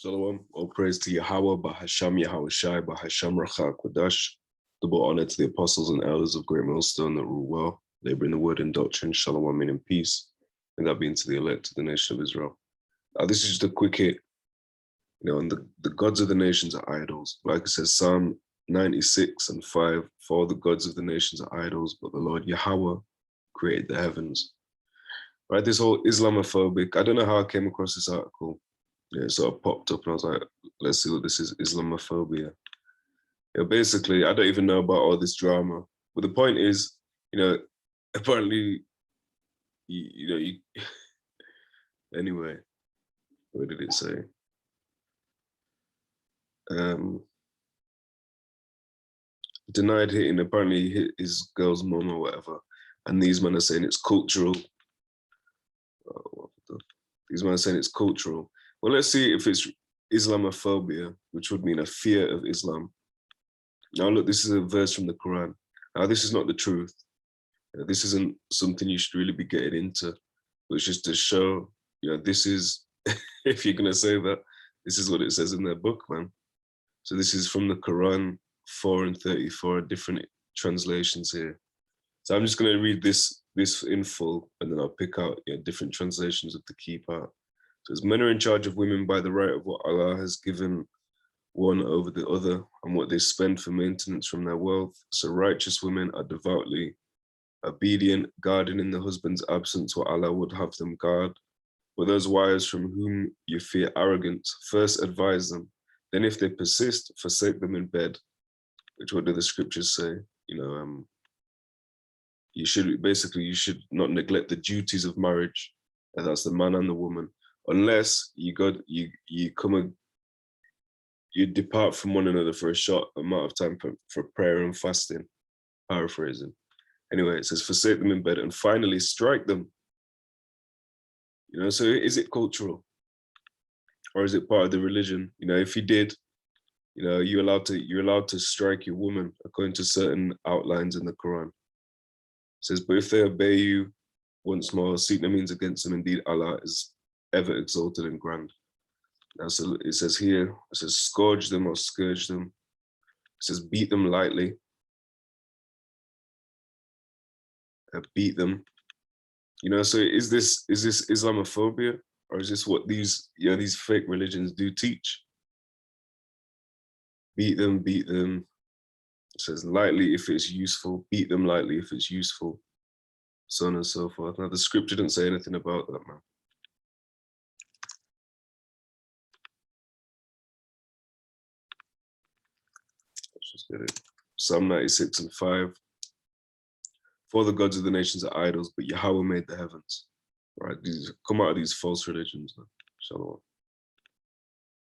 Shalom. All praise to Yahawah, bahasham, Yahawashi, bahasham, Racha, Kodash. Double honor to the apostles and elders of Great Millstone that rule well. They bring the word and doctrine, shalom, amen, and peace. And that being to the elect of the nation of Israel. This is just a quick hit. And the gods of the nations are idols. Like it says, Psalm 96:5, for all the gods of the nations are idols, but the Lord Yahawah created the heavens. Right, this whole Islamophobic, I don't know how I came across this article. Yeah, it sort of popped up and I was like, let's see what this is, Islamophobia. Basically, I don't even know about all this drama. But the point is, apparently, anyway, what did it say? Denied hitting, apparently he hit his girl's mom or whatever. And these men are saying it's cultural. These men are saying it's cultural. Well, let's see if it's Islamophobia, which would mean a fear of Islam. Now, look, this is a verse from the Quran. Now, this is not the truth. This isn't something you should really be getting into, but it's just to show, this is, if you're going to say that, this is what it says in their book, man. So this is from the Quran 4:34, different translations here. So I'm just going to read this in full, and then I'll pick out different translations of the key part. So as men are in charge of women by the right of what Allah has given one over the other and what they spend for maintenance from their wealth. So righteous women are devoutly obedient, guarding in the husband's absence what Allah would have them guard. But those wives from whom you fear arrogance, first advise them. Then if they persist, forsake them in bed. Which, what do the scriptures say? You should not neglect the duties of marriage, and that's the man and the woman, unless you depart from one another for a short amount of time for prayer and fasting, paraphrasing. Anyway, it says, forsake them in bed and finally strike them. So is it cultural? Or is it part of the religion? If you did, you're allowed to strike your woman according to certain outlines in the Quran. It says, but if they obey you once more, seek no means against them. Indeed, Allah is ever exalted and grand. Now, so it says here, it says, scourge them or scourge them. It says, beat them lightly. Beat them. So is this Islamophobia, or is this what these fake religions do teach? Beat them, beat them. It says lightly if it's useful, beat them lightly if it's useful, so on and so forth. Now the scripture didn't say anything about that, man. Let's just get it. Psalm 96:5. For the gods of the nations are idols, but Yahawah made the heavens. Right? These come out of these false religions. Shalom.